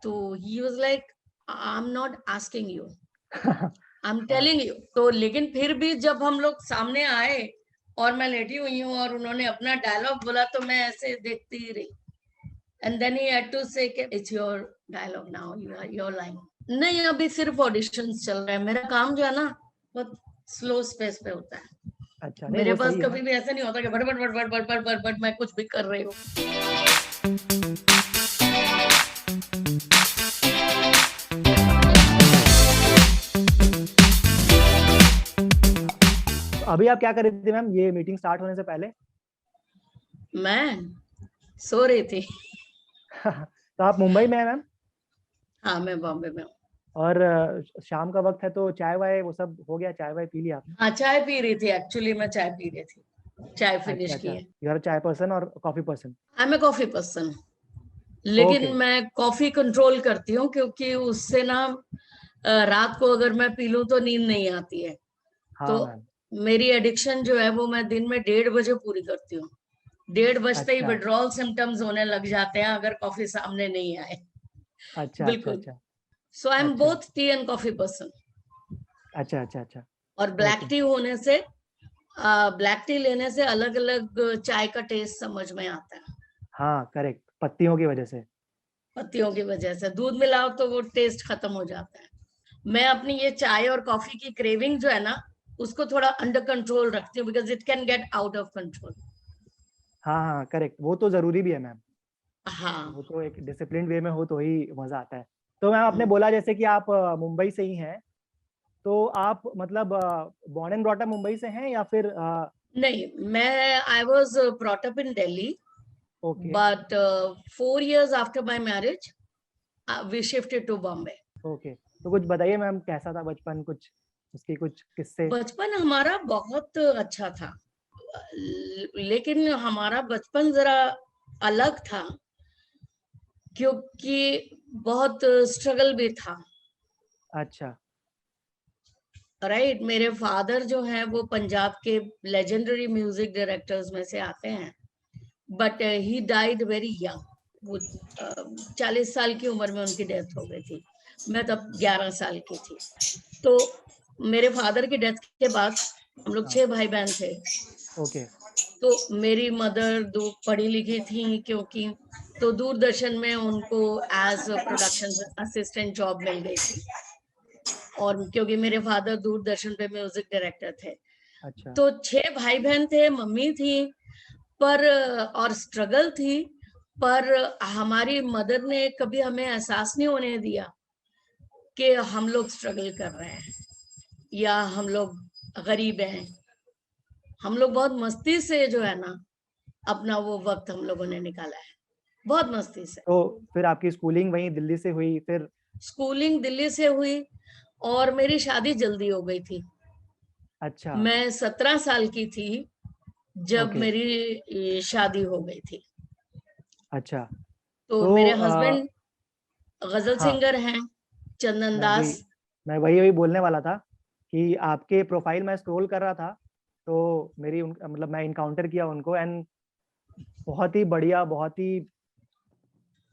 तो he was like I am not asking you, I am telling you. तो लेकिन फिर भी जब हम लोग सामने आए और मैं लेटी हुई हूँ और उन्होंने अपना डायलॉग बोला तो मैं ऐसे देखती ही रही। And then he had to say it's your dialogue now, your line. नहीं, अभी सिर्फ ऑडिशंस चल रहे हैं। मेरा काम जो है ना बहुत स्लो स्पेस पे होता है। अच्छा, नहीं मेरे वो पास सही है कभी भी ऐसा नहीं होता कि but but but but but but but but मैं कुछ भी कर रही हूँ। अभी आप क्या कर रही थी मैम ये मीटिंग स्टार्ट होने से पहले? मैं सो रही थी। तो आप मुंबई में है मैम? हाँ, मैं बॉम्बे में हूँ। और शाम का वक्त है तो चाय वाय वो सब हो गया? चाय वाय पी लिया आपने? हाँ, चाय पी रही थी। एक्चुअली मैं चाय पी रही थी, चाय फिनिश अच्छा की अच्छा, है। यू आर चाय पर्सन और coffee person? I am a coffee person, लेकिन ओके। मैं कॉफी कंट्रोल करती हूँ क्योंकि उससे ना रात को अगर मैं पी लूं तो नींद नहीं आती है। तो हाँ मैम। मेरी एडिक्शन जो है वो मैं दिन में 1:30 बजे पूरी करती हूँ। 1:30 बजते ही अच्छा विड्रॉल सिम्टम्स होने लग जाते हैं अगर कॉफी सामने नहीं आए। अच्छा अच्छा बिल्कुल। अच्छा सो आई एम अच्छा both T and coffee person. अच्छा अच्छा अच्छा। और ब्लैक ओके। टी होने से, ब्लैक टी लेने से अलग अलग चाय का टेस्ट समझ में आता है। हाँ करेक्ट, पत्तियों की वजह से। पत्तियों की वजह से दूध मिलाओ तो वो टेस्ट खत्म हो जाता है। मैं अपनी ये चाय और कॉफी की क्रेविंग जो है ना उसको थोड़ा अंडर कंट्रोल रखती हूँ because it can get out of control. हाँ हाँ करेक्ट, वो तो जरूरी भी है मैम। हाँ। वो तो एक डिसिप्लिन वे में हो तो ही मजा आता है। तो मैम आपने हम्म। बोला जैसे कि आप मुंबई से ही हैं, तो आप मतलब born and brought up Mumbai से हैं या फिर नहीं, मैं I was brought up in Delhi, okay but 4 years after my marriage we shifted to Bombay. Okay, तो कुछ बताइए मैम कैसा था बचपन, कुछ उसके कुछ किस्से। बचपन हमारा बहुत अच्छा था, लेकिन हमारा बचपन जरा अलग था क्योंकि बहुत स्ट्रगल भी था। अच्छा राइट, मेरे फादर जो हैं वो पंजाब के लेजेंडरी म्यूजिक डायरेक्टर्स में से आते हैं, but he died very young. वो 40 साल की उम्र में उनकी डेथ हो गई थी। मैं तब 11 साल की थी। तो मेरे फादर की डेथ के बाद हम लोग हाँ 6 भाई बहन थे। ओके तो मेरी मदर दो पढ़ी लिखी थी क्योंकि, तो दूरदर्शन में उनको एज प्रोडक्शन असिस्टेंट जॉब मिल गई थी। और क्योंकि मेरे फादर दूरदर्शन पे म्यूजिक डायरेक्टर थे, अच्छा तो 6 भाई बहन थे, मम्मी थी, पर और स्ट्रगल थी। पर हमारी मदर ने कभी हमें एहसास नहीं होने दिया कि हम लोग स्ट्रगल कर रहे हैं या हम लोग गरीब हैं। हम लोग बहुत मस्ती से जो है ना अपना वो वक्त हम लोगों ने निकाला है, बहुत मस्ती से। तो फिर आपकी स्कूलिंग वहीं दिल्ली से हुई फिर? स्कूलिंग दिल्ली से हुई और मेरी शादी जल्दी हो गई थी। अच्छा मैं 17 साल की थी जब ओके मेरी शादी हो गई थी। अच्छा। तो तो मेरे हस्बैंड गजल हाँ, सिंगर हैं, चंदन मैं भी दास। मैं वही वही बोलने वाला था कि आपके प्रोफाइल में स्क्रॉल कर रहा था तो मेरी मतलब मैं इनकाउंटर किया उनको, एंड बहुत ही बढ़िया, बहुत ही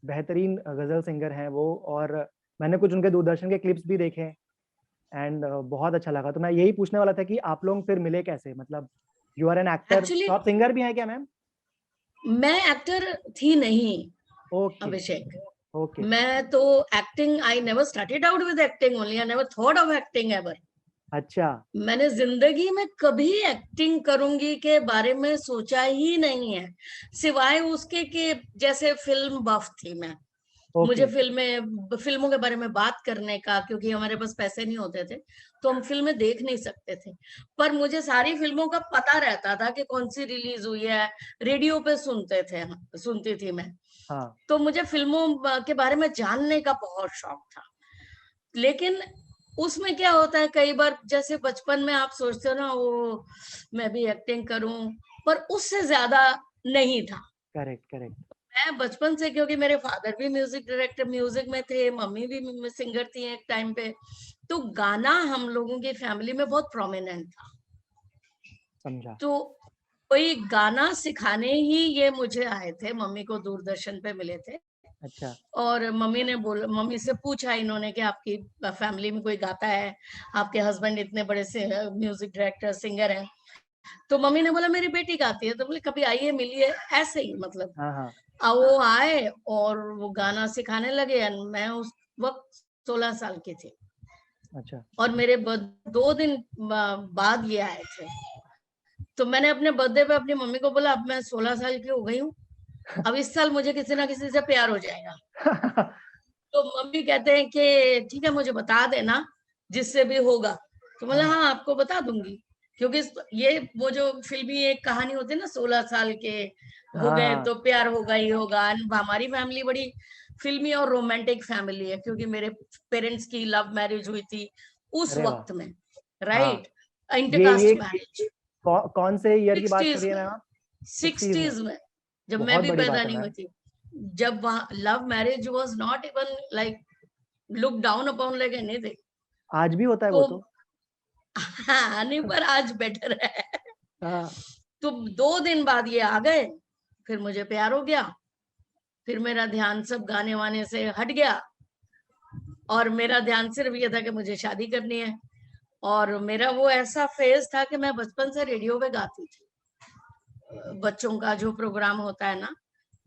बेहतरीन गजल सिंगर हैं वो। और मैंने कुछ उनके दूरदर्शन के क्लिप्स भी देखे एंड बहुत अच्छा लगा। तो मैं यही पूछने वाला था कि आप लोग फिर मिले कैसे, मतलब you are an actor actually तो आप सिंगर भी हैं क्या मैम? मैं एक्टर थी नहीं, ओके अभिषेक। ओके मैं तो acting, I never started out with acting only, I never thought of acting ever. अच्छा मैंने जिंदगी में कभी एक्टिंग करूंगी के बारे में सोचा ही नहीं है, सिवाय उसके कि जैसे फिल्म बफ थी मैं। मुझे ओके फिल्मों के बारे में बात करने का, क्योंकि हमारे पास पैसे नहीं होते थे तो हम फिल्में देख नहीं सकते थे, पर मुझे सारी फिल्मों का पता रहता था कि कौन सी रिलीज हुई है। रेडियो पे सुनती थी मैं। हाँ तो मुझे फिल्मों के बारे में जानने का बहुत शौक था। लेकिन उसमें क्या होता है, कई बार जैसे बचपन में आप सोचते हो ना, वो मैं भी एक्टिंग करूं, पर उससे ज्यादा नहीं था। Correct correct. मैं बचपन से, क्योंकि मेरे फादर भी म्यूजिक डायरेक्टर, म्यूजिक में थे, मम्मी भी सिंगर थी एक टाइम पे, तो गाना हम लोगों की फैमिली में बहुत प्रोमिनेंट था। समझा। तो कोई गाना सिखाने ही ये मुझे आए थे, मम्मी को दूरदर्शन पे मिले थे। अच्छा। और मम्मी से पूछा इन्होंने कि आपकी फैमिली में कोई गाता है, आपके हस्बैंड इतने बड़े से म्यूजिक डायरेक्टर सिंगर हैं। तो मम्मी ने बोला मेरी बेटी गाती है। तो बोले कभी आइए मिलिए, ऐसे ही मतलब। हाँ, हाँ। अब वो आए और वो गाना सिखाने लगे। मैं उस वक्त 16 साल की थी अच्छा। और मेरे 2 दिन बाद ये आए थे। तो मैंने अपने बर्थडे पे अपनी मम्मी को बोला अब मैं 16 साल की हो गई हूँ, अब इस साल मुझे किसी ना किसी से प्यार हो जाएगा। तो मम्मी कहते हैं कि ठीक है मुझे बता देना जिससे भी होगा। तो बोला हाँ, हाँ आपको बता दूंगी, क्योंकि ये वो जो फिल्मी एक कहानी होती है ना 16 साल के हो हाँ, गए हाँ। तो प्यार होगा ही होगा। हमारी फैमिली बड़ी फिल्मी और रोमांटिक फैमिली है, क्योंकि मेरे पेरेंट्स की लव मैरिज हुई थी उस अरे वाह! वक्त में, हाँ। राइट, ये इंटरकास्ट मैरिज कौन से ईयर की बात कर 60s रही है में, मैम आप? 60s में? 60s में, जब मैं बहुत भी बड़ी पैदा बात है नहीं हुई मैम। थी। जब वहाँ love marriage was not even like look down upon like anything. आज भी होता है तो वो तो? हाँ, नहीं पर आज बेटर है। हाँ। तो 2 दिन बाद ये आ गए, फिर मुझे प्यार हो गया, फिर मेरा ध्यान सब गाने वाने से हट गया और मेरा ध्यान सिर्फ ये था कि मुझे शादी करनी है। और मेरा वो ऐसा फेज था कि मैं बचपन से रेडियो पे गाती थी, बच्चों का जो प्रोग्राम होता है ना हाँ,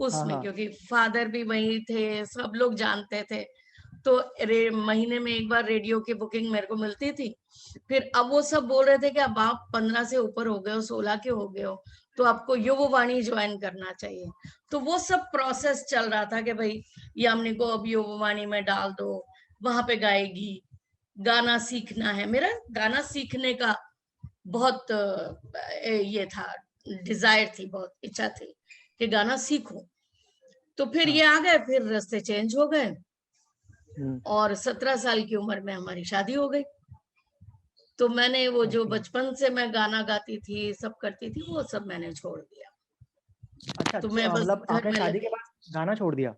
उसमें, हाँ। क्योंकि फादर भी वही थे, सब लोग जानते थे। तो महीने में एक बार रेडियो की बुकिंग मेरे को मिलती थी। फिर अब वो सब बोल रहे थे कि अब आप 15 से ऊपर हो गए हो, 16 के हो गए हो, तो आपको युववाणी ज्वाइन करना चाहिए। तो वो सब प्रोसेस चल रहा था कि भाई यामिनी को अब युववाणी में डाल दो, वहां पे गाएगी, गाना सीखना है। मेरा गाना सीखने का बहुत ये था, डिजायर थी, बहुत इच्छा थी कि गाना सीखूं। तो फिर हाँ। ये आ गए, फिर रास्ते चेंज हो गए हम्म। और 17 साल की उम्र में हमारी शादी हो गई। तो मैंने वो जो ओके। बचपन से मैं गाना गाती थी, सब करती थी, वो सब मैंने छोड़ दिया। अच्छा, तो तो मैं बस मतलब घर आपने में शादी के लगी, बाद गाना छोड़ दिया?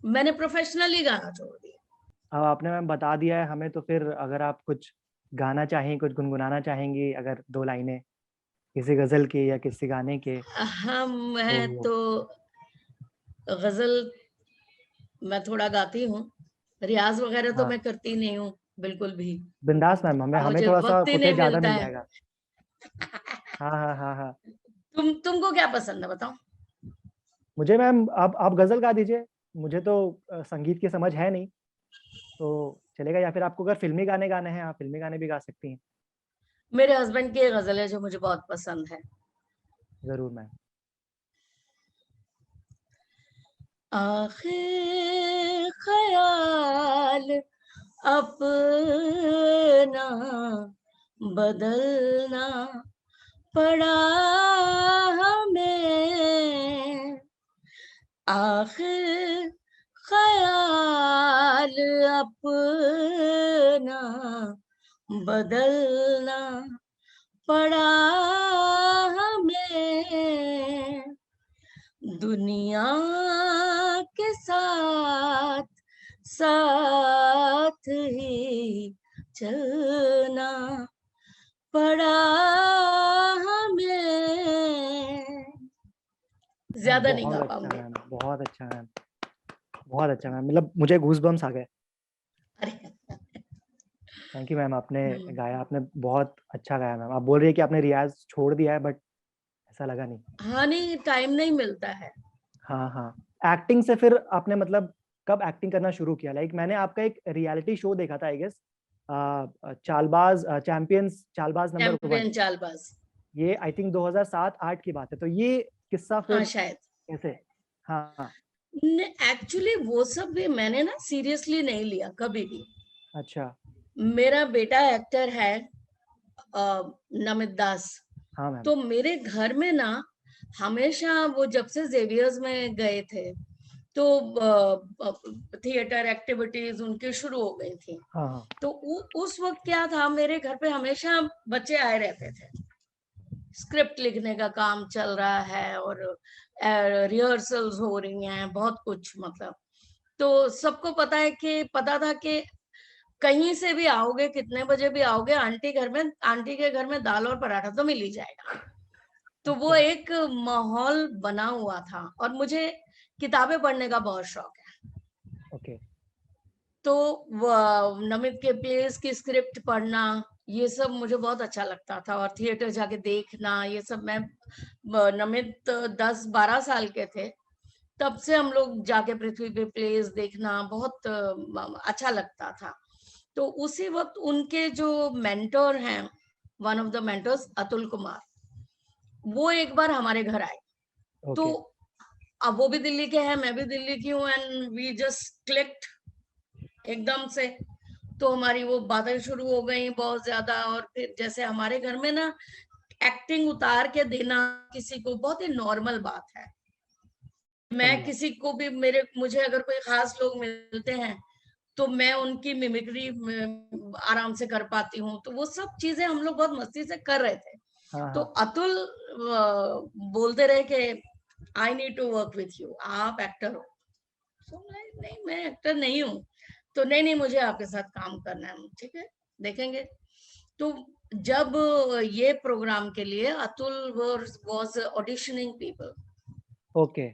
मैंने प्रोफेशनली गाना छोड़ दिया। अब आपने मैम बता दिया है हमें, तो फिर अगर आप कुछ गाना चाहें, कुछ गुनगुनाना चाहेंगी, अगर 2 लाइनें किसी गजल की या किसी गाने के, हाँ, मैं तो तो गजल मैं थोड़ा गाती हूँ, रियाज वगैरह तो हाँ, मैं करती नहीं हूँ बिल्कुल भी। बिंदास मैम, हमें हमें मुझे थोड़ा सा वक्त ही नहीं फुटेज ज्यादा मिलता मिल है। जाएगा। हाँ, हाँ, हाँ, हाँ। तुमको क्या पसंद है बताओ? मुझे मैम आप गजल गा दीजिए। मुझे तो संगीत की समझ है नहीं, तो चलेगा। या फिर आपको अगर फिल्मी गाने गाने हैं, आप फिल्मी गाने भी गा सकती हैं। मेरे हस्बैंड की एक गजल है जो मुझे बहुत पसंद है। जरूर मैम। आखिर ख्याल अपना बदलना पड़ा हमें, आखिर ख्याल अपना बदलना पड़ा हमें, दुनिया के साथ साथ ही चलना पड़ा हमें। मैम ज्यादा नहीं गा बहुत अच्छा पाऊंगी। मैम, बहुत अच्छा मैम, बहुत अच्छा मैम, मतलब मुझे गूज बम्स आ गए। अरे थैंक यू मैम, आपने हम्म, गाया, आपने बहुत अच्छा गाया मैम। आप बोल रही है कि आपने रियाज छोड़ दिया है, बट ऐसा लगा नहीं। हाँ नहीं, टाइम नहीं मिलता है। हाँ, हाँ। एक्टिंग से फिर आपने मतलब कब एक्टिंग करना शुरू किया? लाइक मैंने आपका एक रियलिटी शो देखा था, आई गेस, चालबाज चैंपियंस, चालबाज नंबर 1। चैंपियन चालबाज। ये आई थिंक 2007-8 की बात है। तो ये किस्सा हाँ फिर शायद। कैसे? हाँ, हाँ। एक्चुअली वो सब भी मैंने ना सीरियसली नहीं लिया कभी भी। अच्छा। मेरा बेटा एक्टर है, नमित दास। हाँ मैम। तो मेरे घर में ना हमेशा वो जब से जेवियर्स में गए थे तो थिएटर एक्टिविटीज उनकी शुरू हो गई थी। हाँ, हाँ। तो उस वक्त क्या था, मेरे घर पे हमेशा बच्चे आए रहते थे, स्क्रिप्ट लिखने का काम चल रहा है और रिहर्सल्स हो रही हैं, बहुत कुछ मतलब। तो सबको पता था कि कहीं से भी आओगे, कितने बजे भी आओगे, आंटी के घर में दाल और पराठा तो मिल ही जाएगा। तो वो अच्छा। एक माहौल बना हुआ था। और मुझे किताबें पढ़ने का बहुत शौक है, ओके। तो नमित के प्लेस की स्क्रिप्ट पढ़ना, ये सब मुझे बहुत अच्छा लगता था, और थिएटर जाके देखना, ये सब मैं नमित 10-12 साल के थे तब से हम लोग जाके पृथ्वी पे प्लेस देखना बहुत अच्छा लगता था। तो उसी वक्त उनके जो मेंटोर हैं, one of the mentors Atul Kumar, वो एक बार हमारे घर आए। तो ओके। अब वो भी दिल्ली के हैं, मैं भी दिल्ली की हूँ, एंड वी जस्ट क्लिक्ड एकदम से। तो हमारी वो बातें शुरू हो गई बहुत ज्यादा, और फिर जैसे हमारे घर में ना एक्टिंग उतार के देना किसी को बहुत ही नॉर्मल बात है। मैं समझा। किसी को भी मुझे अगर कोई खास लोग मिलते हैं तो मैं उनकी मिमिक्री आराम से कर पाती हूँ। तो वो सब चीजें हम लोग बहुत मस्ती से कर रहे थे। हाँ तो हाँ। अतुल बोलते रहे कि I need to work with you, आप एक्टर हो। तो नहीं, मैं एक्टर नहीं हूँ। तो नहीं नहीं, मुझे आपके साथ काम करना है। ठीक है, देखेंगे। तो जब ये प्रोग्राम के लिए Atul was auditioning people, okay.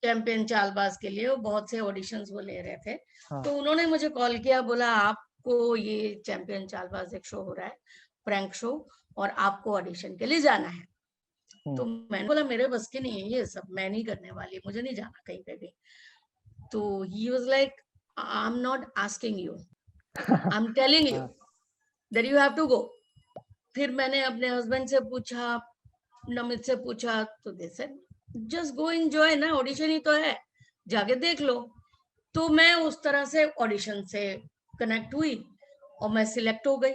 Champion चालबाज के लिए वो बहुत से ऑडिशंस वो ले रहे थे। हाँ। तो उन्होंने मुझे कॉल किया, बोला आपको ये चैंपियन चालबाज एक शो हो रहा है, प्रैंक शो, और आपको ऑडिशन के लिए जाना है। तो मैंने बोला मेरे बस की नहीं है ये सब, मैं नहीं करने वाली, मुझे नहीं जाना कहीं पे भी। तो he was like, I am not asking you, I am telling you हाँ। That you have to go. फिर मैंने अपने हस्बैंड से पूछा, नमित से पूछा, तो they said just go enjoy ना, ऑडिशन ही तो है, जाके देख लो। तो मैं उस तरह से ऑडिशन से कनेक्ट हुई और मैं सिलेक्ट हो गई।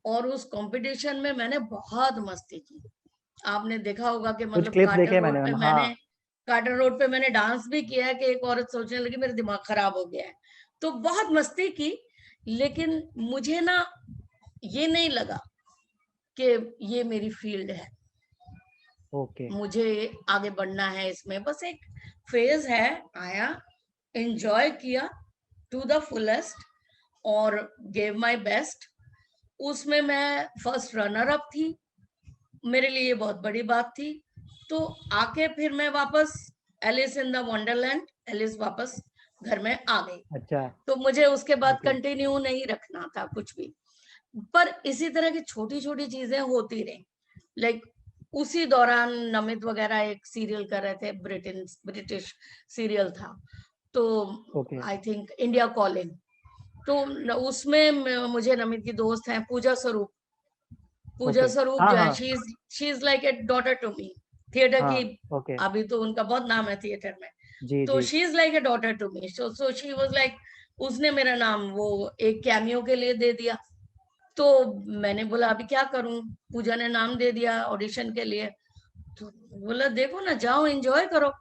और उस कंपटीशन में मैंने बहुत मस्ती की। आपने देखा होगा कि कुछ मतलब क्लिप्स देखे मैंने मैम। हाँ। कार्टर रोड पे मैंने डांस भी किया है कि एक औरत सोचने लगी मेरा दिमाग खराब हो गया है। तो बहुत मस्ती की, लेकिन मुझे ना ये नहीं लगा कि ये मेरी फील्ड है, ओके। मुझे आगे बढ़ना है इसमें। बस एक फेज है, आया, एंजॉय किया टू द फुलेस्ट और गेव माय बेस्ट। उसमें मैं फर्स्ट रनर अप थी, मेरे लिए ये बहुत बड़ी बात थी। तो आके फिर मैं वापस Alice in the Wonderland, Alice वापस घर में आ गई। अच्छा। तो मुझे उसके बाद ओके। कंटिन्यू नहीं रखना था कुछ भी। पर इसी तरह की छोटी छोटी चीजें होती रही। लाइक उसी दौरान नमित वगैरह एक सीरियल कर रहे थे, ब्रिटिश सीरियल था, तो okay. I think India calling. तो उसमें मुझे नमित की दोस्त है पूजा स्वरूप, पूजा ओके। स्वरूप हाँ जो है, हाँ। She is like a daughter to me, theatre हाँ। की। ओके। अभी तो उनका बहुत नाम है थिएटर में। जी तो जी। She is like a daughter to me, so she was like, उसने मेरा नाम वो एक कैमियो के लिए दे दिया। तो मैंने बोला अभी क्या करूं, पूजा ने नाम दे दिया ऑडिशन के लिए। तो बोला देखो ना, जाओ एंजॉय करो।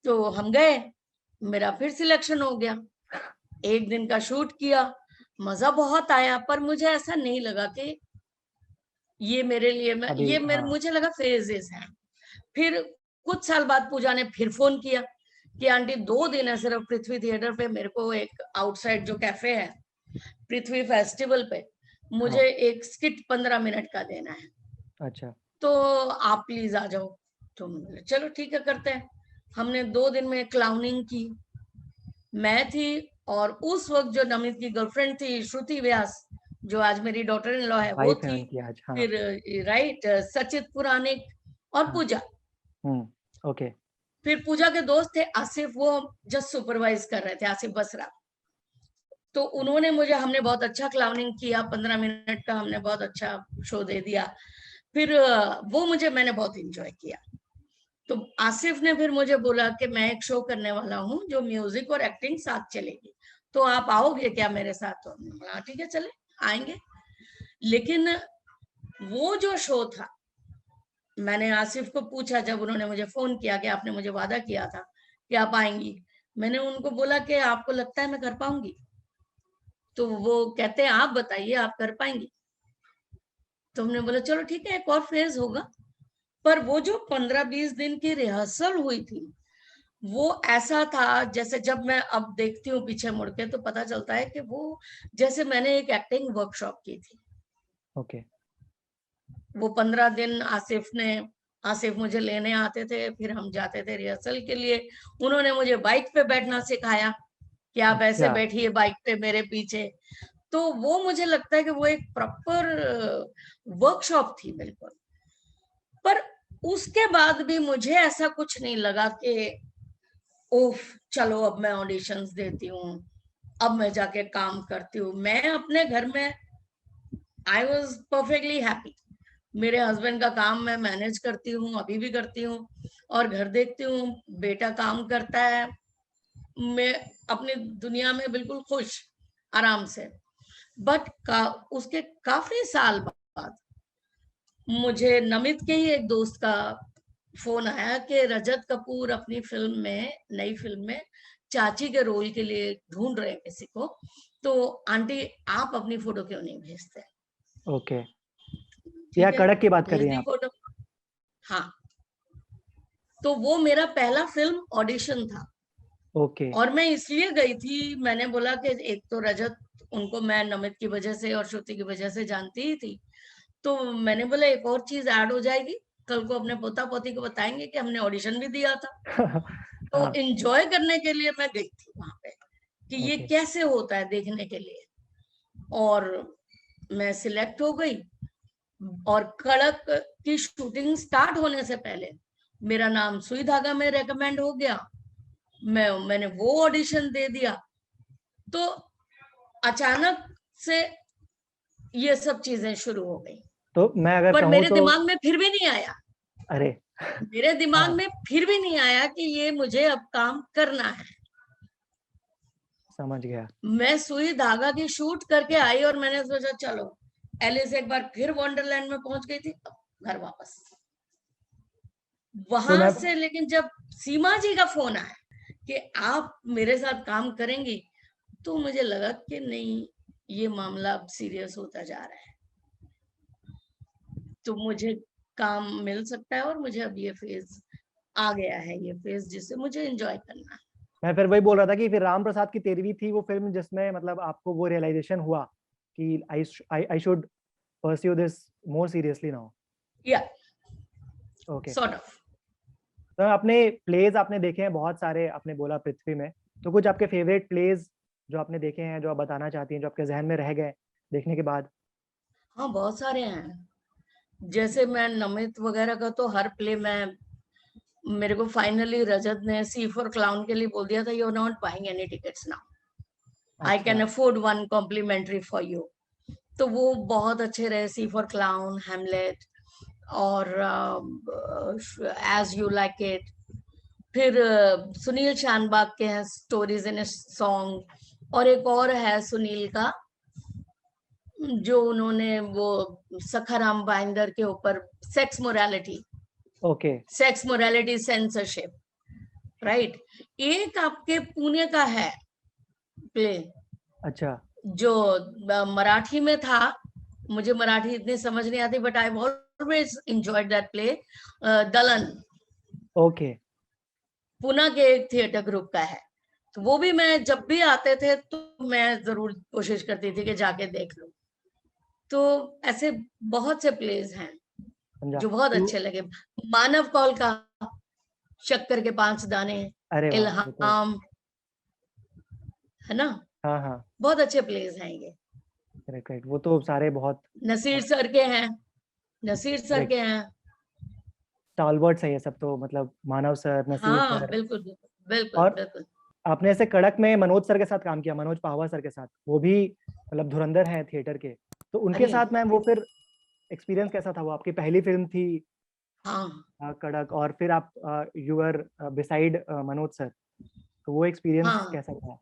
तो हम गए, मेरा फिर सिलेक्शन हो गया। एक दिन का शूट किया, मजा बहुत आया, पर मुझे ऐसा नहीं लगा कि ये मेरे लिए, अभी हाँ। मुझे लगा फेजेस हैं। फिर कुछ साल बाद पूजा ने फिर फोन किया कि आंटी 2 दिन है सिर्फ पृथ्वी थिएटर पे, मेरे को एक आउटसाइड जो कैफे है पृथ्वी फेस्टिवल पे, हाँ। मुझे एक स्किट 15 मिनट का देना है, अच्छा। तो आप प्लीज आ जाओ। तो बोले चलो ठीक है, करते हैं। हमने 2 दिन में क्लाउनिंग की, मैं थी, और उस वक्त जो नमित की गर्लफ्रेंड थी श्रुति व्यास, जो आज मेरी डॉटर इन लॉ है, वो वाइफ है थी। उनकी आज। हाँ। फिर राइट सचित पुरानिक और हाँ। पूजा। ओके। फिर पूजा के दोस्त थे आसिफ, वो जस्ट सुपरवाइज कर रहे थे, आसिफ बसरा। तो उन्होंने मुझे, हमने बहुत अच्छा क्लाउनिंग किया, 15 मिनट का हमने बहुत अच्छा शो दे दिया। फिर वो मैंने बहुत इंजॉय किया। तो आसिफ ने फिर मुझे बोला कि मैं एक शो करने वाला हूँ जो म्यूजिक और एक्टिंग साथ चलेगी, तो आप आओगे क्या मेरे साथ? तो हमने बोला ठीक है, चले, आएंगे। लेकिन वो जो शो था, मैंने आसिफ को पूछा जब उन्होंने मुझे फोन किया कि आपने मुझे वादा किया था कि आप आएंगी, मैंने उनको बोला कि आपको लगता है मैं कर पाऊंगी? तो वो कहते हैं आप बताइए आप कर पाएंगी? तो हमने बोला चलो ठीक है, एक और फेज होगा। पर वो जो 15-20 दिन की रिहर्सल हुई थी, वो ऐसा था जैसे, जब मैं अब देखती हूँ पीछे मुड़ के तो पता चलता है कि वो जैसे मैंने एक एक्टिंग वर्कशॉप की थी। ओके। वो 15 दिन आसिफ मुझे लेने आते थे, फिर हम जाते थे रिहर्सल के लिए। उन्होंने मुझे बाइक पे बैठना सिखाया, कि आप ऐसे अच्छा। बैठिए बाइक पे मेरे पीछे। तो वो मुझे लगता है कि वो एक प्रॉपर वर्कशॉप थी बिल्कुल। पर उसके बाद भी मुझे ऐसा कुछ नहीं लगा कि ओफ चलो अब मैं ऑडिशंस देती हूँ, अब मैं जाके काम करती हूँ। मैं अपने घर में आई वॉज परफेक्टली हैप्पी। मेरे हस्बैंड का काम मैं मैनेज करती हूँ, अभी भी करती हूँ, और घर देखती हूँ, बेटा काम करता है, मैं अपनी दुनिया में बिल्कुल खुश, आराम से। बट उसके काफी साल बाद मुझे नमित के ही एक दोस्त का फोन आया कि रजत कपूर अपनी फिल्म में, नई फिल्म में चाची के रोल के लिए ढूंढ रहे हैं किसी को, तो आंटी आप अपनी फोटो क्यों नहीं भेजते? ओके। या ठीक है, कड़क की बात कर भेज रही हैं दी आप? फोटो। हाँ, तो वो मेरा पहला फिल्म ऑडिशन था। ओके। और मैं इसलिए गई थी, मैंने बोला कि एक तो रजत, उनको मैं नमित की वजह से और श्रुति की वजह से जानती ही थी, तो मैंने बोला एक और चीज ऐड हो जाएगी, कल को अपने पोता पोती को बताएंगे कि हमने ऑडिशन भी दिया था। तो हाँ। एंजॉय करने के लिए मैं गई थी वहां पे कि ये ओके। कैसे होता है देखने के लिए। और मैं सिलेक्ट हो गई, और कड़क की शूटिंग स्टार्ट होने से पहले मेरा नाम सुई धागा में रेकमेंड हो गया। मैंने वो ऑडिशन दे दिया। तो अचानक से ये सब चीजें शुरू हो गई। तो मैं अगर पर कहूँ मेरे तो, दिमाग में फिर भी नहीं आया, अरे मेरे दिमाग हाँ, में फिर भी नहीं आया कि ये मुझे अब काम करना है। समझ गया। मैं सुई धागा की शूट करके आई और मैंने सोचा चलो एलिस एक बार फिर वंडरलैंड में पहुंच गई थी, अब घर वापस। तो वहां मैं, से लेकिन जब सीमा जी का फोन आया कि आप मेरे साथ काम करेंगी, तो मुझे लगा कि नहीं, ये मामला अब सीरियस होता जा रहा है, तो मुझे काम मिल सकता है, और मुझे अब ये फेज आ गया है, ये फेज जिसे मुझे एंजॉय करना है। मैं फिर वही बोल रहा था कि फिर राम प्रसाद की 13वीं थी वो फिल्म जिसमें मतलब आपको वो रियलाइजेशन हुआ कि I should pursue this more seriously now. या ओके। Sort of. तो आपने प्लेज आपने देखे हैं बहुत सारे, आपने बोला पृथ्वी में, तो कुछ आपके फेवरेट प्लेज जो आपने देखे हैं, जो आप बताना चाहती हैं, जो आपके जहन में रह गए देखने के बाद? हाँ, बहुत सारे हैं। जैसे मैं नमित वगैरह का तो हर प्ले में, मेरे को फाइनली रजत ने सी फॉर क्लाउन के लिए बोल दिया था, you are not buying any tickets now, I can अच्छा। Afford one complimentary for you. तो वो बहुत अच्छे रहे, सी फॉर क्लाउन, हेमलेट, और एज यू लाइक इट। फिर सुनील शानबाग के हैं स्टोरीज इन सॉन्ग, और एक और है सुनील का जो उन्होंने वो सखाराम बाइंदर के ऊपर, sex morality, okay. Sex morality censorship, right. एक आपके पुणे का है प्ले, अच्छा। जो मराठी में था, मुझे मराठी इतनी समझ नहीं आती, but I always enjoyed that play. Dalan, okay. Pune के एक थिएटर ग्रुप का है। तो वो भी मैं जब भी आते थे तो मैं जरूर कोशिश करती थी कि जाके देख लूं। तो ऐसे बहुत से प्लेज हैं समझा। जो बहुत तो अच्छे लगे। मानव कौल का शक्कर के 5 दाने, अरे वाह, वो तो, इल्हाम, है ना, हाँ हाँ, बहुत अच्छे प्लेज हैं ये। करेक्ट करेक्ट, वो तो सारे बहुत नसीर सर के हैं, नसीर सर करेक्ट के हैं। स्टालवर्ड्स है ये सब तो, मतलब मानव सर, नसीर हाँ, सर। बिल्कुल बिल्कुल बिल्कुल और बिल्कुल। आपने ऐसे कड़क में मनोज सर के साथ काम किया, मनोज पाहवा सर के साथ, वो भी मतलब धुरंधर हैं थिएटर के, तो उनके अरे साथ मैम वो फिर एक्सपीरियंस कैसा था? वो आपकी पहली फिल्म थी हाँ, कड़क, और फिर आप you are beside Manoj sir, तो वो एक्सपीरियंस हाँ, कैसा था?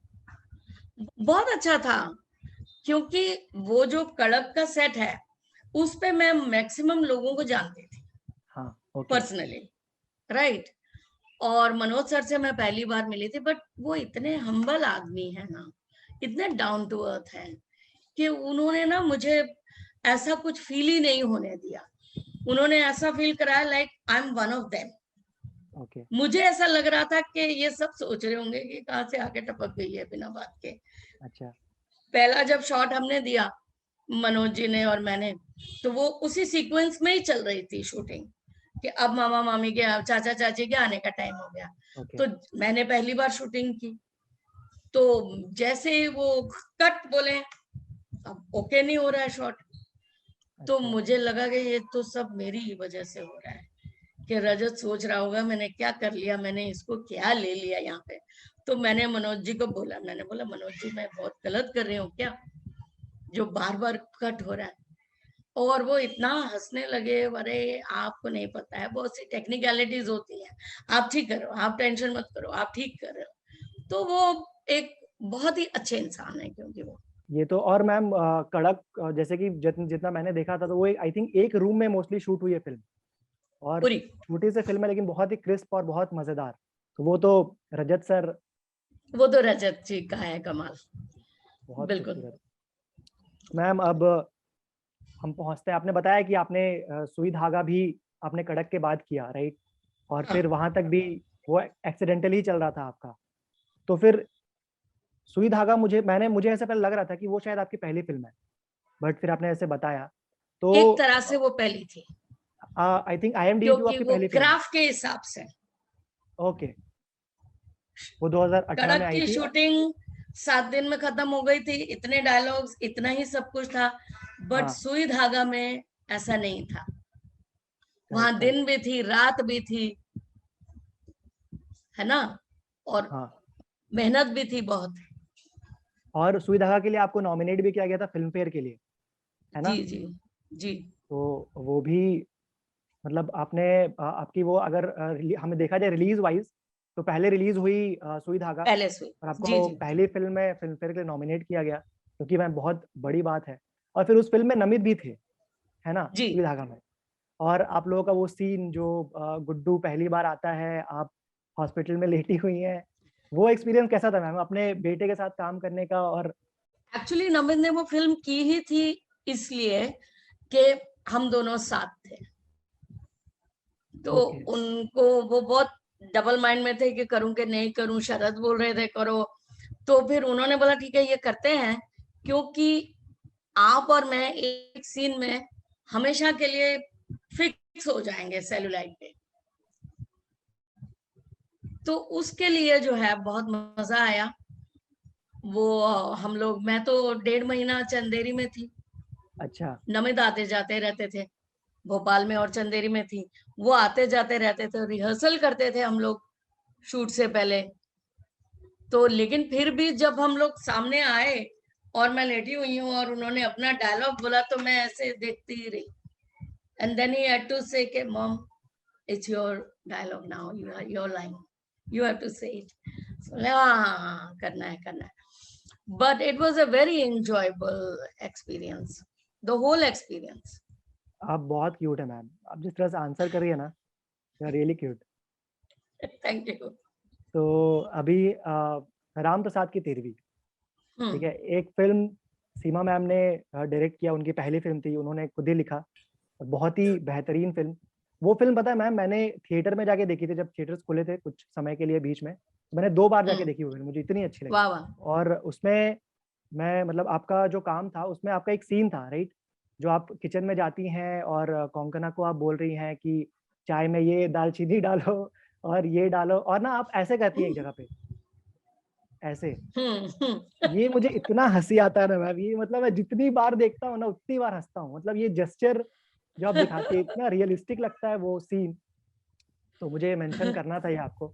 बहुत अच्छा था। क्योंकि वो जो कड़क का सेट है, उस पे मैं मैक्सिमम लोगों को जानती थी हाँ। ओके। Personally, right. और मनोज सर से मैं पहली बार मिली थी, बट वो इतने हम्बल आदमी है ना, इतने डाउन टू अर्थ है कि उन्होंने ना मुझे ऐसा कुछ फील ही नहीं होने दिया। उन्होंने ऐसा फील कराया like I M one of them. Okay. मुझे ऐसा लग रहा था कि ये सब सोच रहे होंगे कि कहाँ से आके टपक गई है बिना बात के। अच्छा। पहला जब शॉट हमने दिया, मनोज जी ने और मैंने, तो वो उसी सीक्वेंस में ही चल रही थी शूटिंग कि अब मामा मामी के, चाचा चाची के आने का टाइम हो गया। ओके। तो मैंने पहली बार शूटिंग की, तो जैसे वो कट बोले, अब ओके नहीं हो रहा है शॉट, तो अच्छा। मुझे लगा कि ये तो सब मेरी ही वजह से हो रहा है, कि रजत सोच रहा होगा मैंने क्या कर लिया, मैंने इसको क्या ले लिया यहाँ पे। तो मैंने मनोज जी को बोला, मैंने बोला मनोज जी मैं बहुत गलत कर रही हूँ क्या, जो बार बार कट हो रहा है। और वो इतना हंसने लगे, अरे आपको नहीं पता है, बहुत सी टेक्निकलिटीज होती है, आप ठीक करो, आप टेंशन मत करो, आप ठीक कर रहे हो। तो वो एक बहुत ही अच्छे इंसान है, क्योंकि वो ये तो, और मैम कड़क जैसे कि जितना मैंने देखा था, तो वो आई थिंक एक रूम में मोस्टली शूट हुई है फिल्म, और पूरी, छोटी सी फिल्म है लेकिन बहुत ही क्रिस्प और बहुत मजेदार। तो वो तो रजत सर वो तो रजत जी का है कमाल, बहुत बिल्कुल। खूबसूरत। मैम अब हम पहुंचते हैं, आपने बताया कि आपने सुई धागा भी आपने कड़क के बाद किया, राइट? और हाँ, फिर वहां तक भी वो एक्सीडेंटल ही चल रहा था आपका। तो फिर सुई धागा, मुझे ऐसा पहले लग रहा था कि वो शायद आपकी पहली फिल्म है, बट फिर आपने ऐसे बताया तो एक तरह से वो पहली थी, आई थिंक IMDb वो क्योंकि आपकी वो पहली फिल्म है। क्राफ्ट के हिसाब से। ओके, वो 2018 में कड़क आई की थी। शूटिंग 7 दिन में खत्म हो गई थी, इतने डायलॉग्स, इतना ही सब कुछ था। बट हाँ, सुई धागा में ऐसा नहीं था, वहां करेक्ट करेक्ट। दिन भी थी, रात भी थी, है ना, और हाँ, मेहनत भी थी बहुत। और सुई धागा के लिए आपको नॉमिनेट भी किया गया था फिल्म फेयर के लिए, है ना? जी जी जी। तो वो भी, मतलब आपने आपकी वो, अगर हमें देखा जाए रिलीज वाइज, तो पहले रिलीज हुई सुई धागा, पहले सुई, और जी आपको जी। पहली फिल्म में फिल्म फेयर के लिए नॉमिनेट किया गया, क्योंकि मैम बहुत बड़ी बात है। और फिर उस फिल्म में नमित भी थे, है ना, जी, सुई धागा में। और आप लोगों का वो सीन जो गुड्डू पहली बार आता है, आप हॉस्पिटल में लेटी हुई हैं, वो एक्सपीरियंस कैसा था मैम अपने बेटे के साथ काम करने का? और एक्चुअली नमित ने वो फिल्म की ही थी इसलिए कि हम दोनों साथ थे, तो ओके, उनको वो बहुत डबल माइंड में थे कि करूं कि नहीं करूं, शरद बोल रहे थे करो, तो फिर उन्होंने बोला ठीक है ये करते हैं, क्योंकि आप और मैं एक सीन में हमेशा के लिए फिक्स हो जाएंगे सेलुलाइट पे। तो उसके लिए जो है बहुत मजा आया। वो हम लोग, मैं तो 1.5 महीना चंदेरी में थी, अच्छा। नमित आते जाते रहते थे, भोपाल में और चंदेरी में थी, वो आते जाते रहते थे, रिहर्सल करते थे हम लोग शूट से पहले। तो लेकिन फिर भी जब हम लोग सामने आए और मैं लेटी हुई हूँ और उन्होंने अपना डायलॉग बोला, तो मैं ऐसे देखती ही रही। And then he had to say के mom, it's your dialogue now, you are your line, you have to say it. हाँ, करना है करना है। But it was a very enjoyable experience, the whole experience. आप बहुत क्यूट है ma'am, आप जिस तरह से आंसर कर रही है ना, you are really cute. Thank you. तो अभी राम प्रसाद की तेरवी, ठीक हम्म है, एक फिल्म सीमा मैम ने डायरेक्ट किया, उनकी पहली फिल्म थी, उन्होंने खुद ही लिखा, और बहुत ही बेहतरीन फिल्म। वो फिल्म पता है मैम, मैंने थिएटर में जाके देखी थी, जब थिएटर्स खुले थे कुछ समय के लिए बीच में, तो मैंने 2 बार जाके हम्म। देखी वो फिल्म, मुझे इतनी अच्छी लगी। वाह वाह। और उसमें मैं, मतलब आपका जो काम था उसमें, आपका एक सीन था, राइट, जो आप किचन में जाती हैं और कोंकणा को आप बोल रही हैं कि चाय में ये दालचीनी डालो और ये डालो, और ना आप ऐसे कहती हैं एक जगह पे, ऐसे। ये मुझे इतना हंसी आता है ना मैम, ये मतलब मैं जितनी बार देखता हूँ ना उतनी बार हंसता हूँ, मतलब ये जेस्चर जो आप दिखाती है, इतना रियलिस्टिक लगता है वो सीन। तो मुझे मेंशन करना था ये आपको।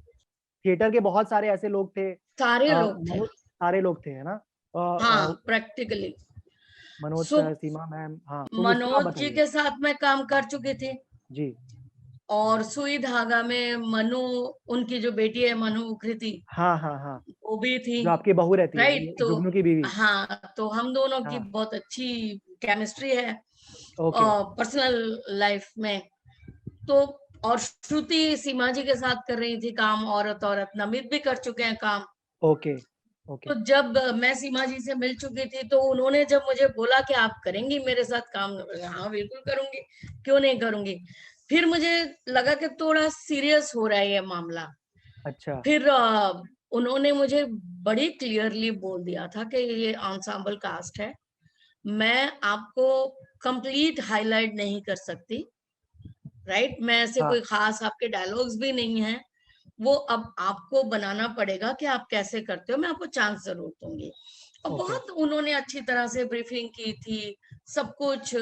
थिएटर के बहुत सारे ऐसे लोग थे, सारे लोग थे, सारे लोग थे, है ना? हाँ प्रैक्टिकली। मनोज सो सर, सीमा मैम, हाँ, तो उसका आप मनोज जी बताइए। के साथ मैं काम कर चुकी थी, जी। और सुई धागा में मनु, उनकी जो बेटी है मनु उकृति, हाँ हाँ हाँ, वो भी थी, जो आपकी बहू रहती है, राइट। ये तो जुगनू की बीवी। हाँ, तो हम दोनों की हाँ। बहुत अच्छी केमिस्ट्री है ओके। पर्सनल लाइफ में। तो और श्रुति सीमा जी के साथ कर रही थी काम, औरत औरत, नमित भी कर चुके हैं काम। ओके। तो ओके। जब मैं सीमा जी से मिल चुकी थी, तो उन्होंने जब मुझे बोला कि आप करेंगी मेरे साथ काम, हाँ बिल्कुल करूंगी, क्यों नहीं करूंगी। फिर मुझे लगा कि थोड़ा सीरियस हो रहा है ये मामला। अच्छा। फिर उन्होंने मुझे बड़ी क्लियरली बोल दिया था कि ये ensemble कास्ट है, मैं आपको कंप्लीट हाईलाइट नहीं कर सकती, राइट। मैं ऐसे कोई हाँ। खास आपके डायलॉग्स भी नहीं है, वो अब आपको बनाना पड़ेगा कि आप कैसे करते हो, मैं आपको चांस जरूर दूंगी। और ओके। बहुत उन्होंने अच्छी तरह से ब्रीफिंग की थी, सब कुछ।